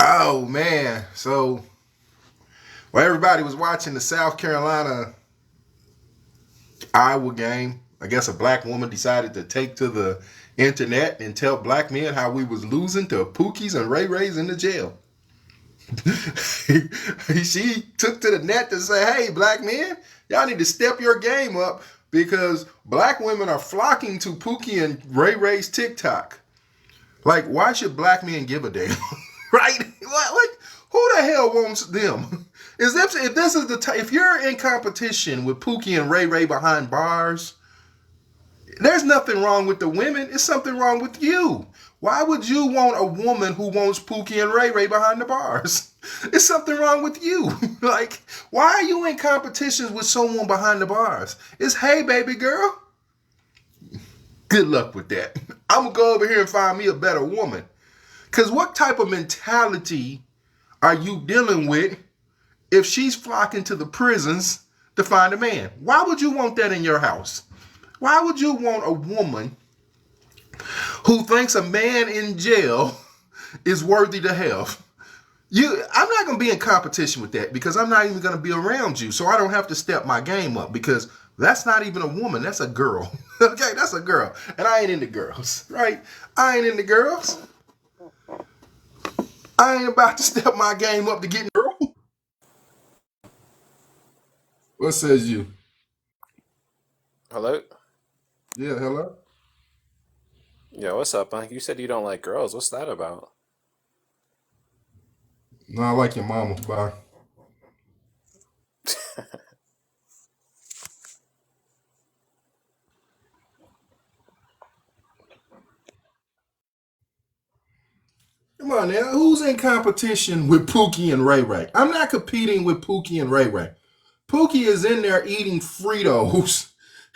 Oh man. So while everybody was watching the South Carolina Iowa game, I guess a black woman decided to take to the internet and tell black men how we was losing to Pookies and Ray Rays in the jail. She took to the net to say, hey, black men, y'all need to step your game up because black women are flocking to Pookie and Ray Ray's TikTok. Like, why should black men give a damn? Right? Like, who the hell wants them? If this is if you're in competition with Pookie and Ray Ray behind bars, there's nothing wrong with the women. It's something wrong with you. Why would you want a woman who wants Pookie and Ray Ray behind the bars? It's something wrong with you. Like, why are you in competitions with someone behind the bars? It's, hey, baby girl. Good luck with that. I'm going to go over here and find me a better woman. Because what type of mentality are you dealing with if she's flocking to the prisons to find a man? Why would you want that in your house? Why would you want a woman who thinks a man in jail is worthy to have? I'm not going to be in competition with that because I'm not even going to be around you. So I don't have to step my game up because that's not even a woman. That's a girl. Okay, that's a girl. And I ain't into girls, right? I ain't into girls. I ain't about to step my game up to get a girl. What says you? Hello? Yeah, hello? Yo, what's up, man? You said you don't like girls. What's that about? No, I like your mama. Bye. Come on now. Who's in competition with Pookie and Ray Ray? I'm not competing with Pookie and Ray Ray. Pookie is in there eating Fritos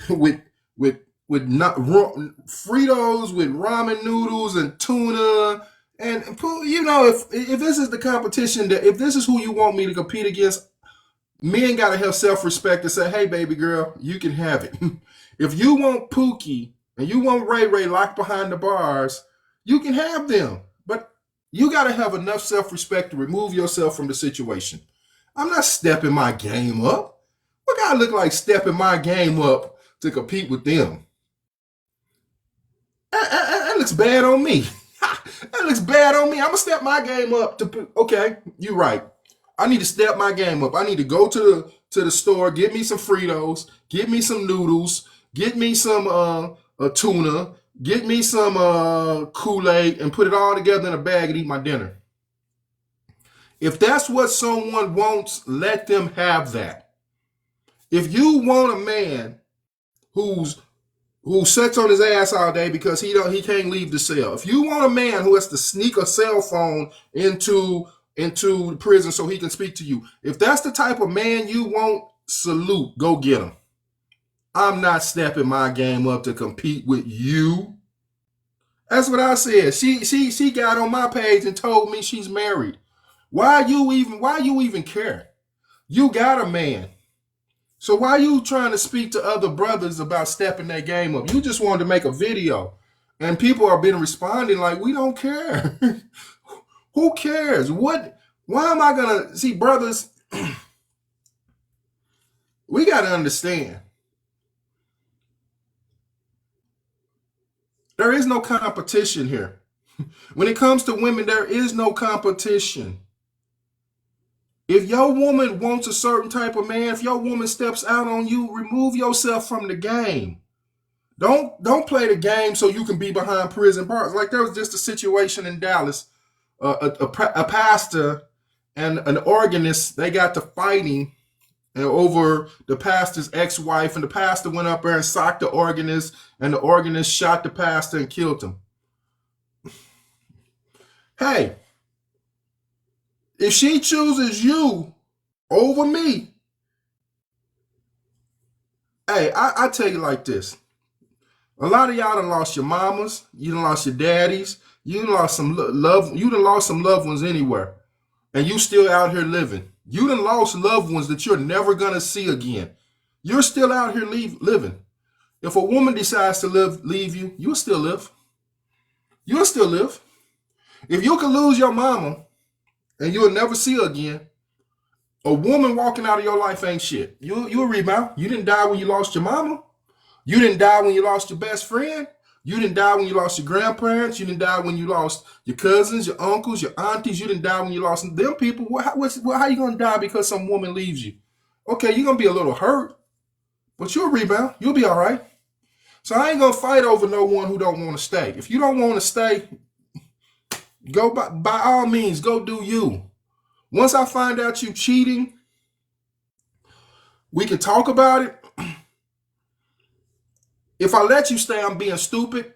with with Fritos with ramen noodles and tuna. And you know, if this is the competition, that if this is who you want me to compete against, men gotta have self-respect and say, hey, baby girl, you can have it. If you want Pookie and you want Ray Ray locked behind the bars, you can have them. But you gotta have enough self-respect to remove yourself from the situation. I'm not stepping my game up. What guy look like stepping my game up to compete with them? That looks bad on me. That looks bad on me. I'm gonna step my game up to. Okay, you're right. I need to step my game up. I need to go to the store, get me some Fritos, get me some noodles, get me some tuna, get me some Kool-Aid, and put it all together in a bag and eat my dinner. If that's what someone wants, let them have that. If you want a man who's who sits on his ass all day because he can't leave the cell. If you want a man who has to sneak a cell phone into prison so he can speak to you, if that's the type of man you want, salute, go get him. I'm not stepping my game up to compete with you. That's what I said. She got on my page and told me she's married. Why you even care? You got a man. So why are you trying to speak to other brothers about stepping their game up? You just wanted to make a video. And people are been responding like, we don't care. Who cares? Why am I gonna see, brothers? We gotta understand. There is no competition here. When it comes to women, there is no competition. If your woman wants a certain type of man, if your woman steps out on you, remove yourself from the game. Don't play the game so you can be behind prison bars. Like there was just a situation in Dallas. A pastor and an organist, they got to fighting over the pastor's ex-wife, and the pastor went up there and socked the organist, and the organist shot the pastor and killed him. Hey, if she chooses you over me, hey, I tell you like this. A lot of y'all done lost your mamas, you done lost your daddies, you done lost some you done lost some loved ones anywhere, and you still out here living. You done lost loved ones that you're never gonna see again. You're still out here living. If a woman decides to leave you, you'll still live. You'll still live. If you can lose your mama, and you'll never see her again. A woman walking out of your life ain't shit. You'll rebound. You didn't die when you lost your mama. You didn't die when you lost your best friend. You didn't die when you lost your grandparents. You didn't die when you lost your cousins, your uncles, your aunties. You didn't die when you lost them people. How you going to die because some woman leaves you? Okay, you're going to be a little hurt, but you'll rebound. You'll be all right. So I ain't going to fight over no one who don't want to stay. If you don't want to stay, go by all means, go do you. Once I find out you cheating, we can talk about it. If I let you stay, I'm being stupid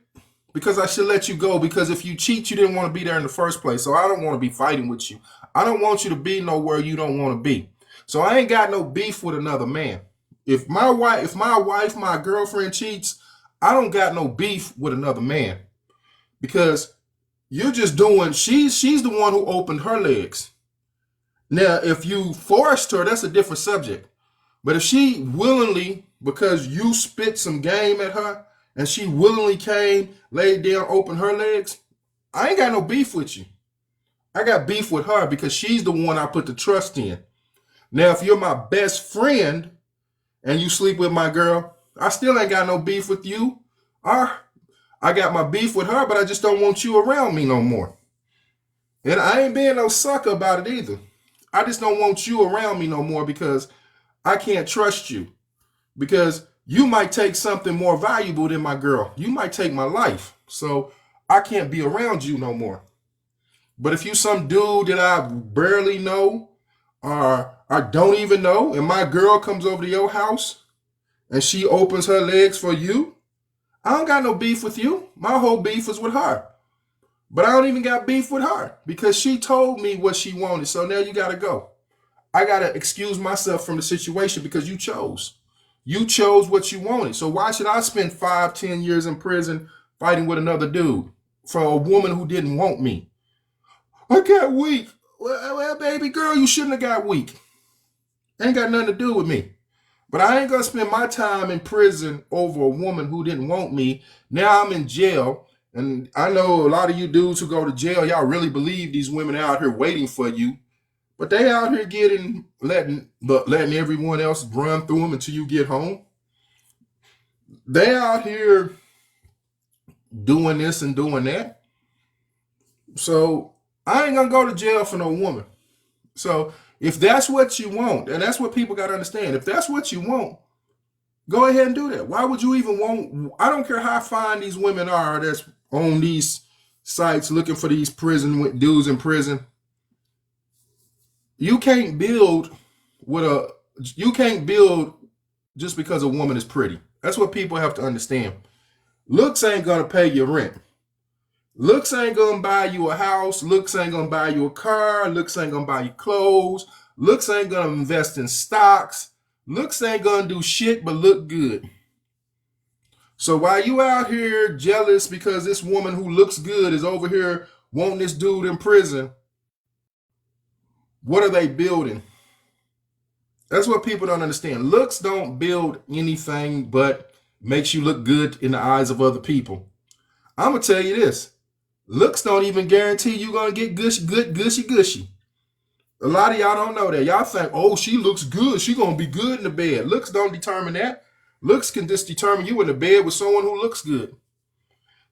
because I should let you go, because if you cheat, you didn't want to be there in the first place. So I don't want to be fighting with you. I don't want you to be nowhere you don't want to be. So I ain't got no beef with another man. If my wife, my girlfriend cheats, I don't got no beef with another man, because you're just doing, she's the one who opened her legs. Now, if you forced her, that's a different subject. But if she willingly, because you spit some game at her, and she willingly came, laid down, opened her legs, I ain't got no beef with you. I got beef with her because she's the one I put the trust in. Now, if you're my best friend and you sleep with my girl, I still ain't got no beef with you. I got my beef with her, but I just don't want you around me no more. And I ain't being no sucker about it either. I just don't want you around me no more because I can't trust you. Because you might take something more valuable than my girl. You might take my life. So I can't be around you no more. But if you some dude that I barely know or I don't even know, and my girl comes over to your house and she opens her legs for you, I don't got no beef with you. My whole beef is with her. But I don't even got beef with her because she told me what she wanted. So now you got to go. I got to excuse myself from the situation because you chose. You chose what you wanted. So why should I spend 5, 10 years in prison fighting with another dude for a woman who didn't want me? I got weak. Well, baby girl, you shouldn't have got weak. Ain't got nothing to do with me. But I ain't going to spend my time in prison over a woman who didn't want me. Now I'm in jail. And I know a lot of you dudes who go to jail, y'all really believe these women out here waiting for you. But they out here letting everyone else run through them until you get home. They out here doing this and doing that. So I ain't going to go to jail for no woman. So if that's what you want, and that's what people got to understand, if that's what you want, go ahead and do that. Why would you even want, I don't care how fine these women are that's on these sites looking for these prison dudes in prison. You can't build just because a woman is pretty. That's what people have to understand. Looks ain't gonna pay your rent. Looks ain't gonna buy you a house. Looks ain't gonna buy you a car. Looks ain't gonna buy you clothes. Looks ain't gonna invest in stocks. Looks ain't gonna do shit but look good. So while you out here jealous because this woman who looks good is over here wanting this dude in prison, what are they building? That's what people don't understand. Looks don't build anything but makes you look good in the eyes of other people. I'm going to tell you this. Looks don't even guarantee you're going to get gushy. A lot of y'all don't know that. Y'all think, oh, she looks good. She going to be good in the bed. Looks don't determine that. Looks can just determine you in the bed with someone who looks good.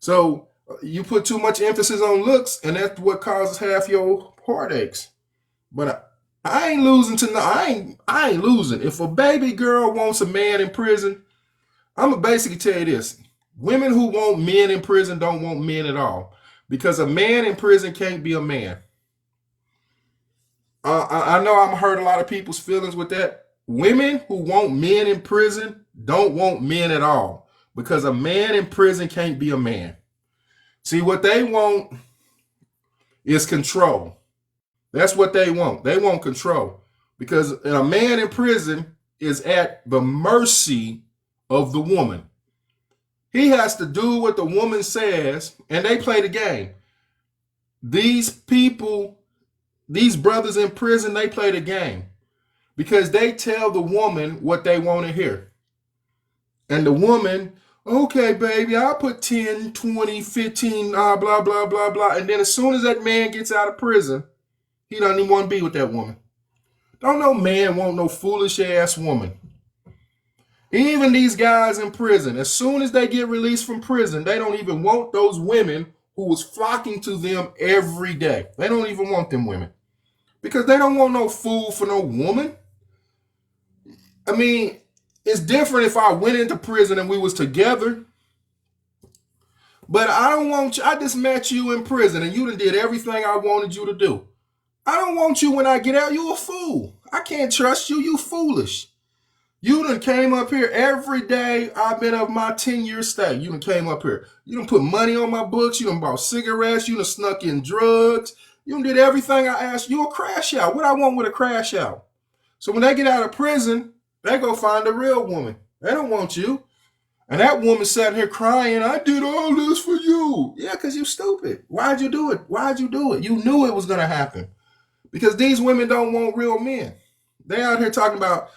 So you put too much emphasis on looks, and that's what causes half your heartaches. But I ain't losing to I ain't losing. If a baby girl wants a man in prison, I'm gonna basically tell you this: women who want men in prison don't want men at all, because a man in prison can't be a man. I know I'm hurt a lot of people's feelings with that. Women who want men in prison don't want men at all, because a man in prison can't be a man. See, what they want is control. That's what they want. They want control, because a man in prison is at the mercy of the woman. He has to do what the woman says, and they play the game. These people, these brothers in prison, they play the game because they tell the woman what they want to hear. And the woman, okay, baby, I'll put 10, 20, 15, blah, blah, blah, blah. And then as soon as that man gets out of prison, He doesn't even want to be with that woman. Don't no man want no foolish ass woman. Even these guys in prison, as soon as they get released from prison, they don't even want those women who was flocking to them every day. They don't even want them women because they don't want no fool for no woman. I mean, it's different if I went into prison and we was together, but I don't want you. I just met you in prison and you done did everything I wanted you to do. I don't want you when I get out. You a fool. I can't trust you. You foolish. You done came up here every day I've been of my 10-year stay. You done came up here. You done put money on my books. You done bought cigarettes. You done snuck in drugs. You done did everything I asked. You a crash out. What I want with a crash out? So when they get out of prison, they go find a real woman. They don't want you. And that woman sat here crying, I did all this for you. Yeah, because you stupid. Why'd you do it? Why'd you do it? You knew it was going to happen. Because these women don't want real men. They out here talking about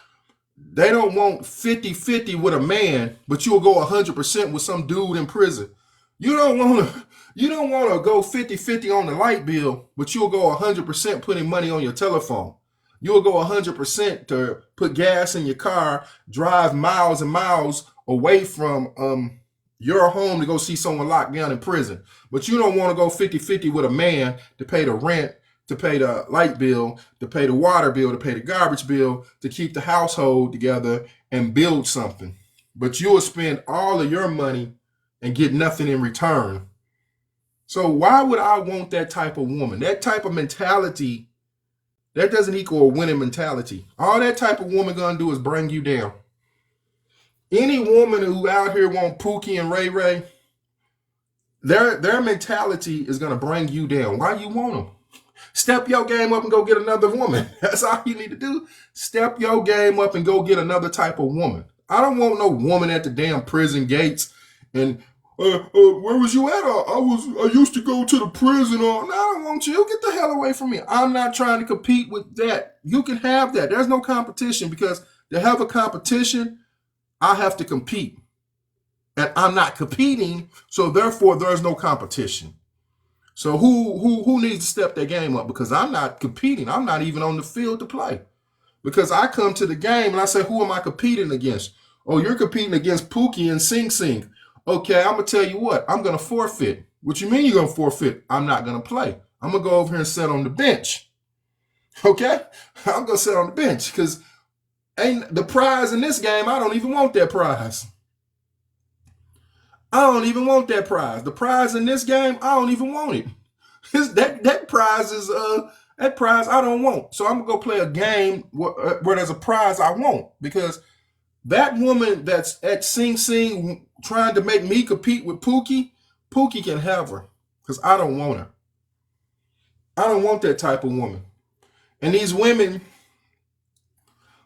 they don't want 50-50 with a man, but you'll go 100% with some dude in prison. You don't want to go 50-50 on the light bill, but you'll go 100% putting money on your telephone. You'll go 100% to put gas in your car, drive miles and miles away from your home to go see someone locked down in prison. But you don't want to go 50-50 with a man to pay the rent, to pay the light bill, to pay the water bill, to pay the garbage bill, to keep the household together and build something. But you'll spend all of your money and get nothing in return. So why would I want that type of woman? That type of mentality, that doesn't equal a winning mentality. All that type of woman gonna do is bring you down. Any woman who out here want Pookie and Ray Ray, their mentality is gonna bring you down. Why you want them? Step your game up and go get another woman. That's all you need to do. Step your game up and go get another type of woman. I don't want no woman at the damn prison gates and where was you at? I used to go to the prison. No, I don't want you. Get the hell away from me. I'm not trying to compete with that. You can have that. There's no competition because to have a competition, I have to compete. And I'm not competing, so therefore there's no competition. So who needs to step their game up? Because I'm not competing. I'm not even on the field to play. Because I come to the game and I say, who am I competing against? Oh, you're competing against Pookie and Sing Sing. Okay, I'm going to tell you what. I'm going to forfeit. What you mean you're going to forfeit? I'm not going to play. I'm going to go over here and sit on the bench. Okay? I'm going to sit on the bench because ain't the prize in this game, I don't even want that prize. I don't even want that prize. The prize in this game, I don't even want it. That prize is that prize I don't want. So I'm gonna go play a game where there's a prize I want because that woman that's at Sing Sing trying to make me compete with Pookie can have her because I don't want her. I don't want that type of woman. And these women,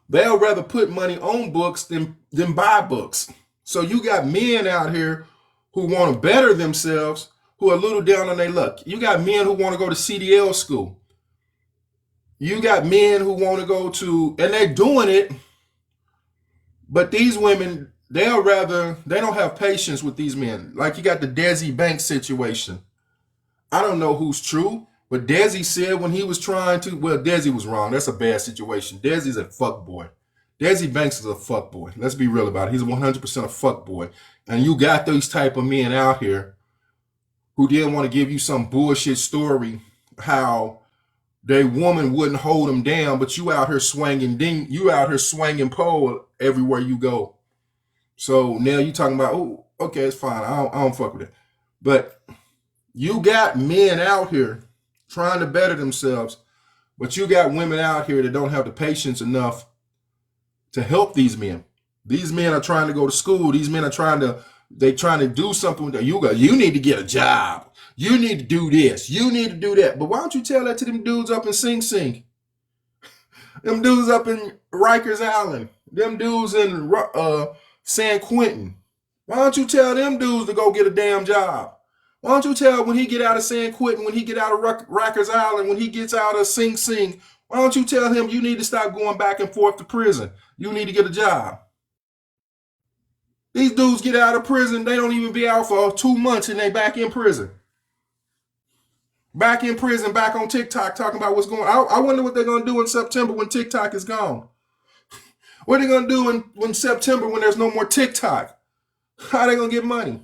they'll rather put money on books than buy books. So you got men out here who want to better themselves, who are a little down on their luck. You got men who want to go to CDL school. You got men who want to go to, and they're doing it, but these women, they don't have patience with these men. Like you got the Desi Banks situation. I don't know who's true, but Desi said when he was trying to, well, Desi was wrong. That's a bad situation. Desi's a fuck boy. Desi Banks is a fuck boy. Let's be real about it. He's 100% a fuck boy. And you got these type of men out here who didn't want to give you some bullshit story how their woman wouldn't hold them down, but you out here swinging pole everywhere you go. So now you talking about, oh, okay, it's fine. I don't fuck with it. But you got men out here trying to better themselves, but you got women out here that don't have the patience enough to help these men. These men are trying to go to school. These men are trying to do something with that. You need to get a job. You need to do this. You need to do that. But why don't you tell that to them dudes up in Sing Sing? Them dudes up in Rikers Island. Them dudes in San Quentin. Why don't you tell them dudes to go get a damn job? Why don't you tell when he get out of San Quentin, when he get out of Rikers Island, when he gets out of Sing Sing, why don't you tell him you need to stop going back and forth to prison? You need to get a job. These dudes get out of prison, they don't even be out for 2 months and they back in prison. Back in prison, back on TikTok, talking about what's going on. I wonder what they're going to do in September when TikTok is gone. What are they going to do in September when there's no more TikTok? How are they going to get money?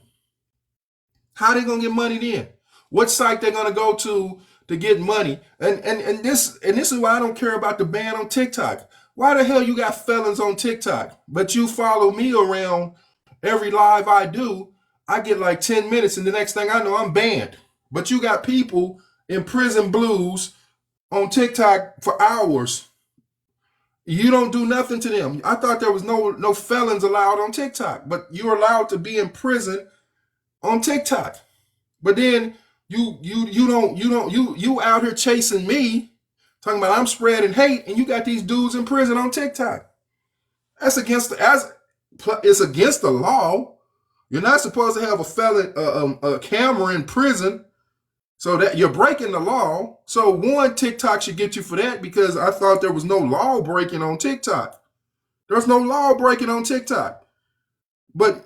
How are they going to get money then? What site they're going to go to get money? And this is why I don't care about the ban on TikTok. Why the hell you got felons on TikTok, but you follow me around every live I do? I get like 10 minutes, and the next thing I know, I'm banned. But you got people in prison blues on TikTok for hours. You don't do nothing to them. I thought there was no felons allowed on TikTok, but you're allowed to be in prison on TikTok. But then you out here chasing me, talking about I'm spreading hate, and you got these dudes in prison on TikTok. It's against the law. You're not supposed to have a camera in prison, so that you're breaking the law. So one, TikTok should get you for that, because I thought there was no law breaking on TikTok. There's no law breaking on TikTok. And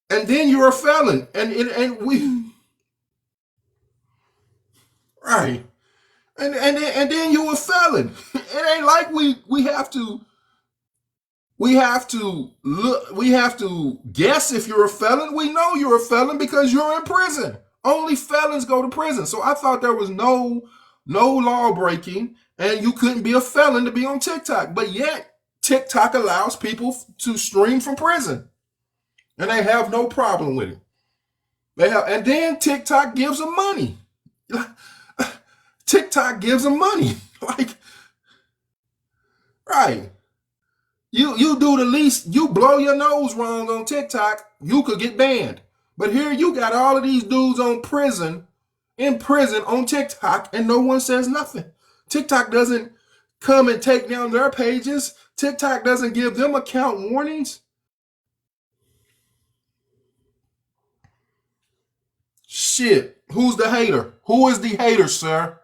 then you're a felon, and we right, and then you're a felon. It ain't like we have to guess if you're a felon. We know you're a felon because you're in prison. Only felons go to prison. So I thought there was no law breaking, and you couldn't be a felon to be on TikTok. But yet TikTok allows people to stream from prison, and they have no problem with it. And then TikTok gives them money. TikTok gives them money. Like, right. You do the least, you blow your nose wrong on TikTok, you could get banned. But here you got all of these dudes in prison on TikTok, and no one says nothing. TikTok doesn't come and take down their pages. TikTok doesn't give them account warnings. Shit, who's the hater? Who is the hater, sir?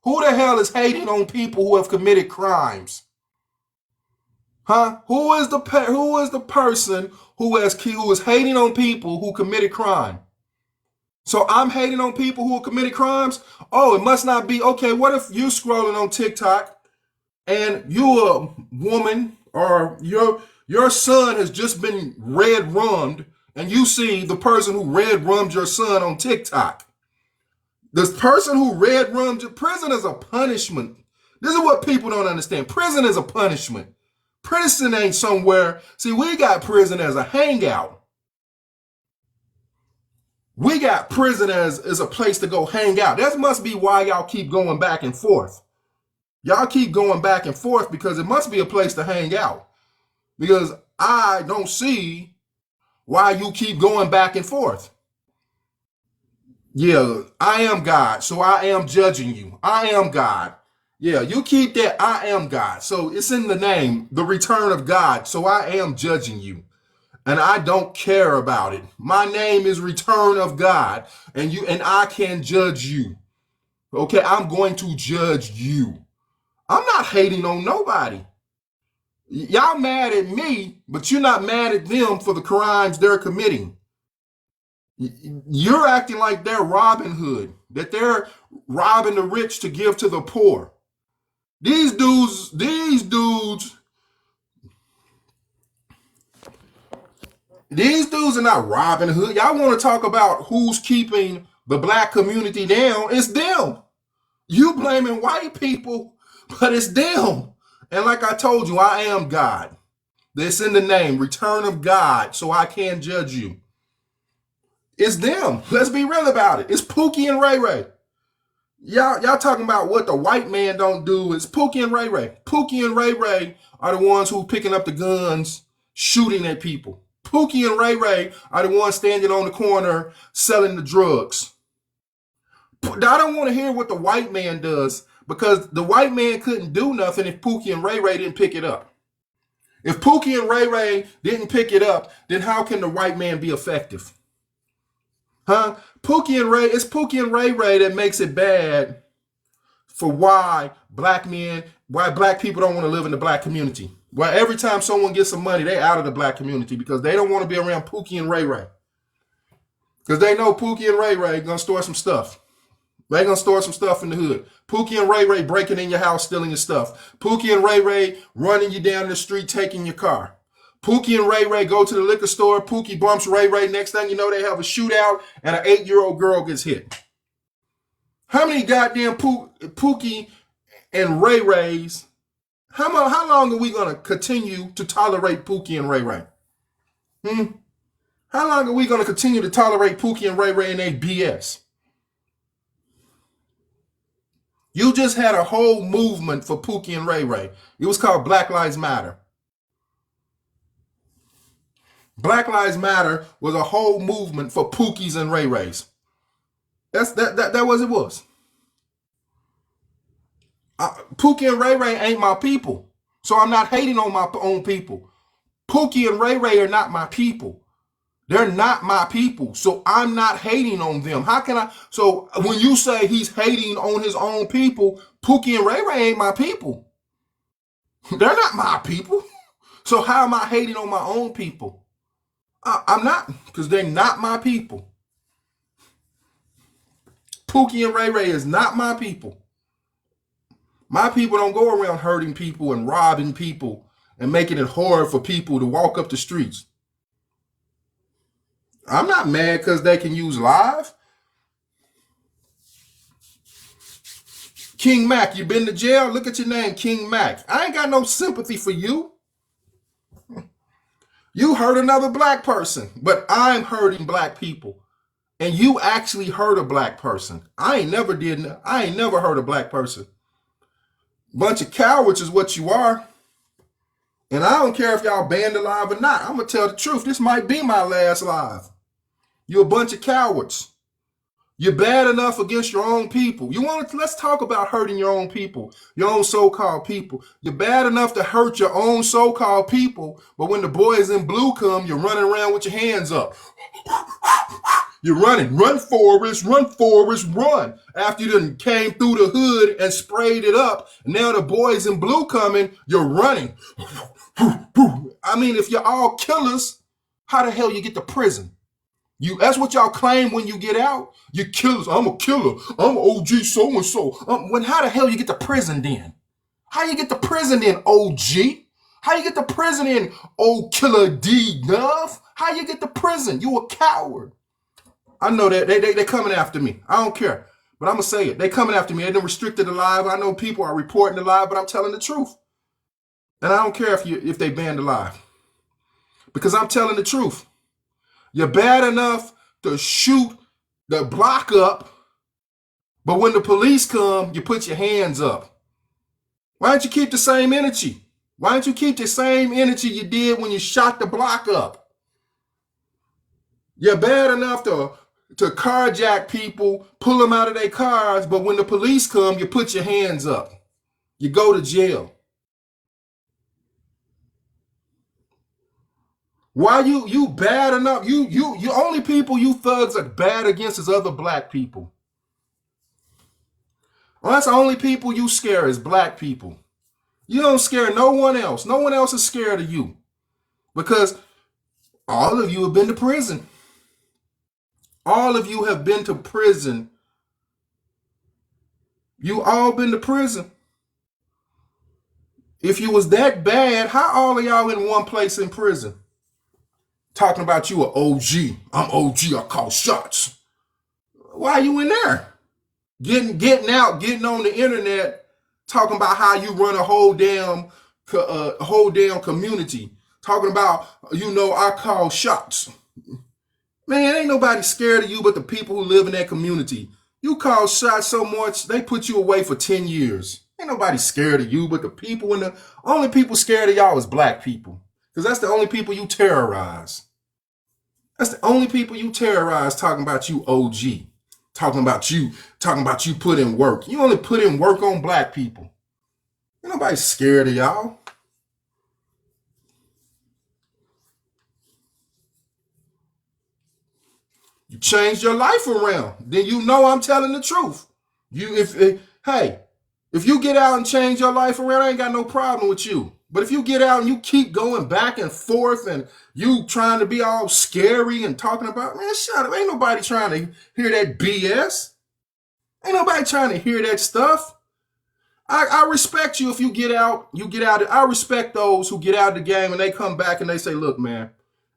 Who the hell is hating on people who have committed crimes? Huh? Who is the person who is hating on people who committed crime? So I'm hating on people who committed crimes? Oh, it must not be. Okay, what if you're scrolling on TikTok and you're a woman, or your son has just been red rummed, and you see the person who red rummed your son on TikTok? The person who red rummed your prison is a punishment. This is what people don't understand. Prison is a punishment. Prison ain't somewhere. See, we got prison as a hangout. We got prison as a place to go hang out. That must be why y'all keep going back and forth. Y'all keep going back and forth because it must be a place to hang out. Because I don't see why you keep going back and forth. Yeah, I am God, so I am judging you. I am God. Yeah, you keep that I am God. So it's in the name, the return of God. So I am judging you. And I don't care about it. My name is Return of God. And I can judge you. Okay, I'm going to judge you. I'm not hating on nobody. Y'all mad at me, but you're not mad at them for the crimes they're committing. You're acting like they're Robin Hood, that they're robbing the rich to give to the poor. These dudes are not Robin Hood. Y'all want to talk about who's keeping the black community down? It's them. You blaming white people, but it's them. And like I told you, I am God. That's in the name, Return of God, so I can judge you. It's them. Let's be real about it. It's Pookie and Ray Ray. Y'all talking about what the white man don't do. It's Pookie and Ray Ray. Pookie and Ray Ray are the ones who picking up the guns, shooting at people. Pookie and Ray Ray are the ones standing on the corner selling the drugs. I don't want to hear what the white man does, because the white man couldn't do nothing if Pookie and Ray Ray didn't pick it up. If Pookie and Ray Ray didn't pick it up, then how can the white man be effective? Huh? It's Pookie and Ray Ray that makes it bad for why black people don't want to live in the black community. Well, every time someone gets some money, they out of the black community because they don't want to be around Pookie and Ray Ray. Because they know Pookie and Ray Ray gonna store some stuff. They gonna store some stuff in the hood. Pookie and Ray Ray breaking in your house, stealing your stuff. Pookie and Ray Ray running you down the street, taking your car. Pookie and Ray Ray go to the liquor store. Pookie bumps Ray Ray. Next thing you know, they have a shootout and an 8-year-old girl gets hit. How many goddamn Pookie and Ray Rays? How long are we gonna continue to tolerate Pookie and Ray Ray? How long are we gonna continue to tolerate Pookie and Ray Ray and their BS? You just had a whole movement for Pookie and Ray Ray. It was called Black Lives Matter. Black Lives Matter was a whole movement for Pookies and Ray Rays. That was it was. Pookie and Ray Ray ain't my people. So I'm not hating on my own people. Pookie and Ray Ray are not my people. They're not my people. So I'm not hating on them. How can I? So when you say he's hating on his own people, Pookie and Ray Ray ain't my people. They're not my people. So how am I hating on my own people? I'm not, because they're not my people. Pookie and Ray Ray is not my people. My people don't go around hurting people and robbing people and making it hard for people to walk up the streets. I'm not mad because they can use live. King Mac, you been to jail? Look at your name, King Mac. I ain't got no sympathy for you. You hurt another black person, but I'm hurting black people. And you actually hurt a black person. I ain't never hurt a black person. Bunch of cowards is what you are. And I don't care if y'all banned alive or not. I'm going to tell the truth. This might be my last live. You're a bunch of cowards. You're bad enough against your own people. Let's talk about hurting your own people, your own so-called people. You're bad enough to hurt your own so-called people, but when the boys in blue come, you're running around with your hands up. You're running. Run, Forrest, run. After you done came through the hood and sprayed it up, now the boys in blue coming, you're running. I mean, if you're all killers, how the hell you get to prison? That's what y'all claim when you get out. You killers. I'm a killer. I'm OG so-and-so. When how the hell you get to prison then? How you get to prison then, OG? How you get to prison then, old killer D Nuff? How you get to prison? You a coward. I know that they coming after me. I don't care. But I'm going to say it. They coming after me. They done restricted the live. I know people are reporting the live, but I'm telling the truth. And I don't care if they banned the live. Because I'm telling the truth. You're bad enough to shoot the block up, but when the police come, you put your hands up. Why don't you keep the same energy? Why don't you keep the same energy you did when you shot the block up? You're bad enough to carjack people, pull them out of their cars, but when the police come, you put your hands up. You go to jail. Why you bad enough? You only people you thugs are bad against is other black people. Well, that's the only people you scare is black people. You don't scare no one else. No one else is scared of you. Because all of you have been to prison. All of you have been to prison. You all been to prison. If you was that bad, how all of y'all in one place in prison? Talking about you an OG. I'm OG, I call shots. Why are you in there? Getting out, getting on the internet, talking about how you run a whole damn community. Talking about, I call shots. Man, ain't nobody scared of you but the people who live in that community. You call shots so much, they put you away for 10 years. Ain't nobody scared of you but the people only people scared of y'all is black people. Because that's the only people you terrorize. That's the only people you terrorize talking about you OG. Talking about you put in work. You only put in work on black people. Ain't nobody scared of y'all. You changed your life around. Then you know I'm telling the truth. If you get out and change your life around, I ain't got no problem with you. But if you get out and you keep going back and forth and you trying to be all scary and talking about, man, shut up. Ain't nobody trying to hear that BS. Ain't nobody trying to hear that stuff. I respect you if you get out. You get out. I respect those who get out of the game and they come back and they say, look, man,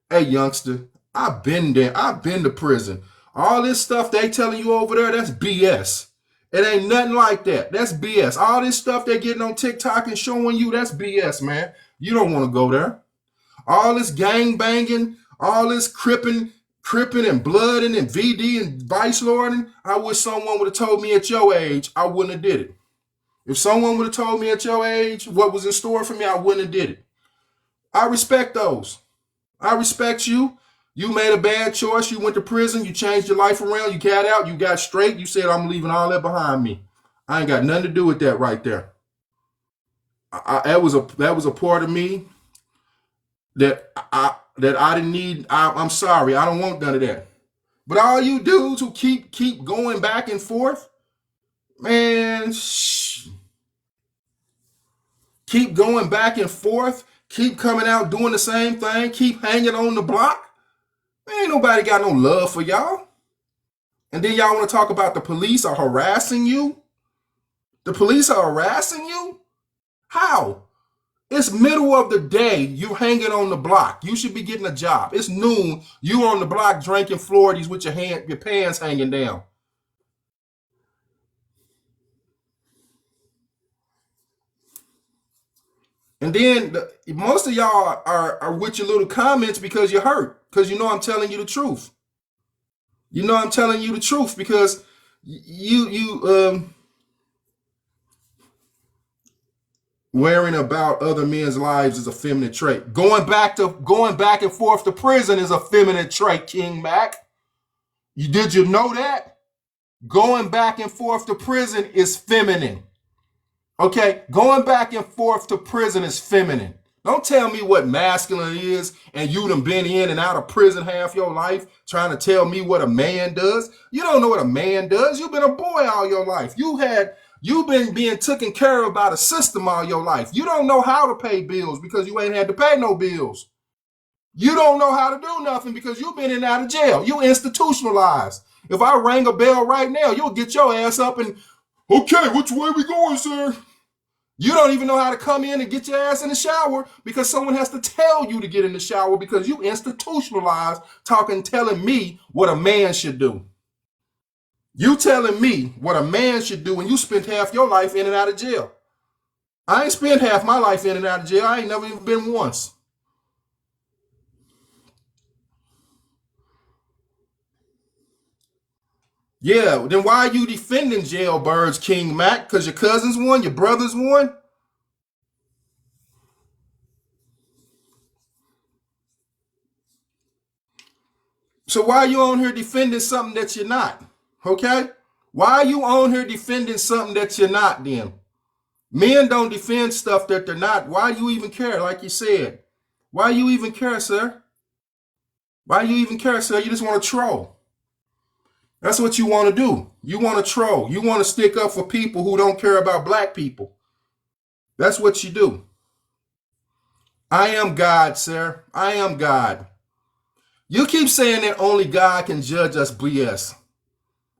hey, youngster, I've been there. I've been to prison. All this stuff they telling you over there, that's BS. It ain't nothing like that. That's BS. All this stuff they getting on TikTok and showing you, that's BS, man. You don't want to go there. All this gang banging, all this cripping and blooding and VD and vice lording. I wish someone would have told me at your age, I wouldn't have did it. If someone would have told me at your age what was in store for me, I wouldn't have did it. I respect those. I respect you. You made a bad choice. You went to prison. You changed your life around. You got out. You got straight. You said, I'm leaving all that behind me. I ain't got nothing to do with that right there. That was a part of me that I didn't need. I'm sorry. I don't want none of that. But all you dudes who keep going back and forth, man, keep going back and forth, keep coming out doing the same thing, keep hanging on the block. Ain't nobody got no love for y'all. And then y'all want to talk about the police are harassing you? The police are harassing you? How? It's middle of the day. You hanging on the block. You should be getting a job. It's noon. You on the block drinking Floridies with your pants hanging down. And then most of y'all are with your little comments because you're hurt. Because you know I'm telling you the truth. You know I'm telling you the truth because worrying about other men's lives is a feminine trait. Going back and forth to prison is a feminine trait, King Mac. Did you know that? Going back and forth to prison is feminine. Okay, going back and forth to prison is feminine. Don't tell me what masculine is and you done been in and out of prison half your life trying to tell me what a man does. You don't know what a man does. You've been a boy all your life. You've been being taken care of by the system all your life. You don't know how to pay bills because you ain't had to pay no bills. You don't know how to do nothing because you've been in and out of jail. You institutionalized. If I rang a bell right now, you'll get your ass up and, okay, which way we going, sir? You don't even know how to come in and get your ass in the shower because someone has to tell you to get in the shower because you institutionalized telling me what a man should do. You telling me what a man should do when you spent half your life in and out of jail. I ain't spent half my life in and out of jail. I ain't never even been once. Yeah, then why are you defending Jailbirds, King Mac? Because your cousins won, your brothers won? So why are you on here defending something that you're not? Okay? Why are you on here defending something that you're not then? Men don't defend stuff that they're not. Why do you even care, like you said? Why you even care, sir? Why you even care, sir? You just want to troll. That's what you want to do. You want to troll. You want to stick up for people who don't care about black people. That's what you do. I am God, sir. I am God. You keep saying that only God can judge us, BS.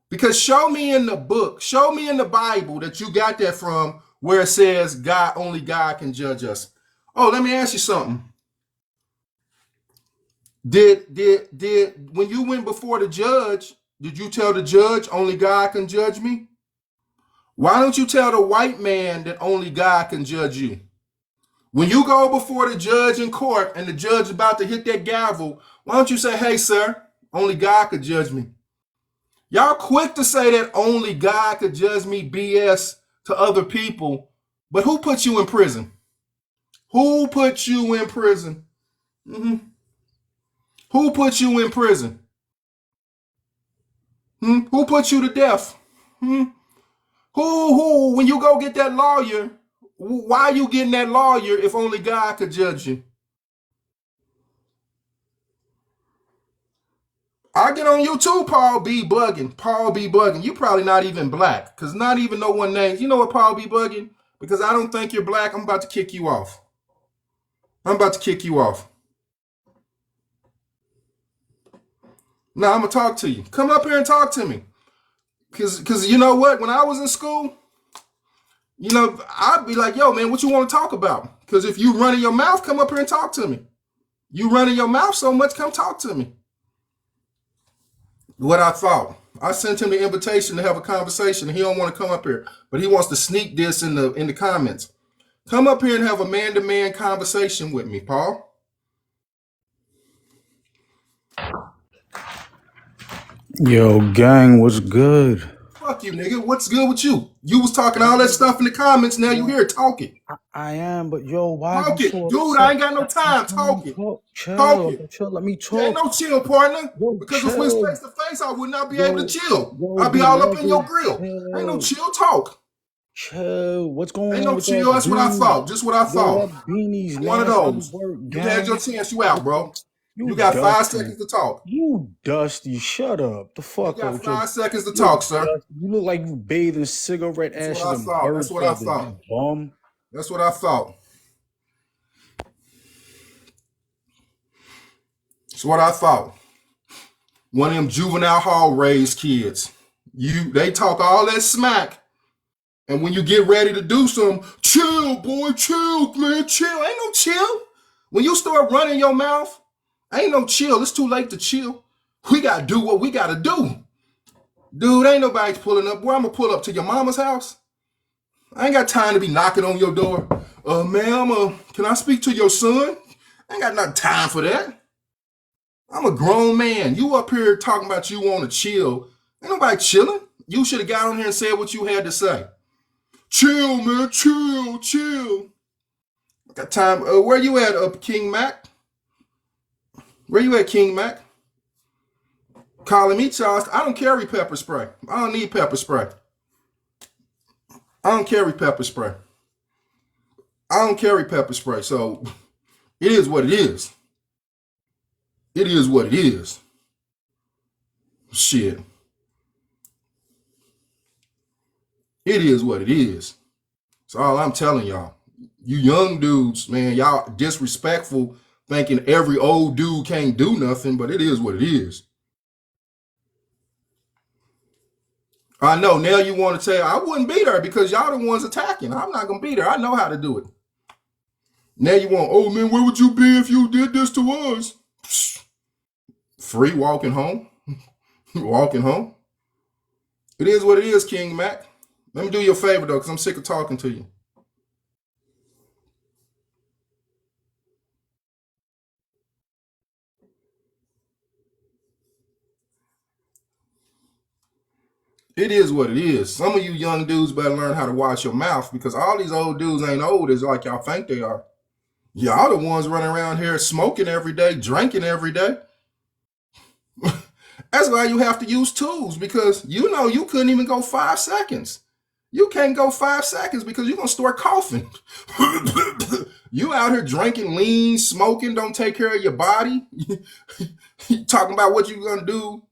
Because show me in the book, show me in the Bible that you got that from where it says God, only God can judge us. Oh, let me ask you something. Did when you went before the judge, did you tell the judge only God can judge me? Why don't you tell the white man that only God can judge you? When you go before the judge in court and the judge is about to hit that gavel, why don't you say, hey, sir, only God could judge me? Y'all quick to say that only God could judge me, BS, to other people. But who put you in prison? Who put you in prison? Mm-hmm. Who put you in prison? Who put you to death? Who, when you go get that lawyer, why are you getting that lawyer if only God could judge you? I get on you too, Paul B. Bugging. Paul B. Bugging. You probably not even black, because not even no one names. You know what, Paul B. Bugging? Because I don't think you're black, I'm about to kick you off. I'm about to kick you off. Now I'm going to talk to you. Come up here and talk to me. Cause you know what? When I was in school, I'd be like, yo, man, what you want to talk about? Because if you running your mouth, come up here and talk to me. You running your mouth so much, come talk to me. What I thought. I sent him the invitation to have a conversation. He don't want to come up here, but he wants to sneak this in the comments. Come up here and have a man-to-man conversation with me, Paul. Yo, gang, what's good? Fuck you, nigga. What's good with you? You was talking all that stuff in the comments. Now you here talking. I am, but yo, why Talk you it. so Dude, upset? I ain't got no time. I'm trying Talk to it. talk. Chill, Talk it. chill. Let me There ain't talk. no chill, partner. Yo, Because if we was chill. face to face, I would not be able to Yo, chill. yo, I'd be all up in your beloved, grill. Ain't no chill. chill talk. Chill. What's going Ain't on no with chill. that That's what I beanie? thought. Just what I Yo, thought. that beanie's One of nasty those. work, You had your gang. chance. You out, bro. You You got 5 dusty. seconds to talk. You dusty. Shut up. The You fuck up got with your 5 seconds to you look talk, sir. dusty. You look like you bathe in cigarette That's what ashes I and thought. bird That's what I feathers, thought. you bum. That's what I thought. That's what I thought. One of them juvenile hall raised kids. They talk all that smack. And when you get ready to do some, chill, boy, chill, man, chill. Ain't no chill. When you start running your mouth, ain't no chill. It's too late to chill. We got to do what we got to do. Dude, ain't nobody pulling up. Boy, I'm going to pull up to your mama's house. I ain't got time to be knocking on your door. Ma'am, can I speak to your son? I ain't got no time for that. I'm a grown man. You up here talking about you want to chill. Ain't nobody chilling. You should have got on here and said what you had to say. Chill, man. Chill, chill. I got time. Where you at, King Mac? Where you at, King Mac? Calling me Charles. I don't carry pepper spray. I don't need pepper spray. I don't carry pepper spray. I don't carry pepper spray. So it is what it is. It is what it is. Shit. It is what it is. That's all I'm telling y'all. You young dudes, man, y'all disrespectful thinking every old dude can't do nothing, but it is what it is. I know now you want to say I wouldn't beat her because y'all the ones attacking. I'm not going to beat her. I know how to do it. Now you want, oh man, where would you be if you did this to us? Psh, free walking home. Walking home. It is what it is, King Mac. Let me do you a favor though, because I'm sick of talking to you. It is what it is. Some of you young dudes better learn how to watch your mouth because all these old dudes ain't old as like y'all think they are. Y'all the ones running around here smoking every day, drinking every day. That's why you have to use tools because you couldn't even go 5 seconds. You can't go 5 seconds because you're going to start coughing. You out here drinking lean, smoking, don't take care of your body. Talking about what you're going to do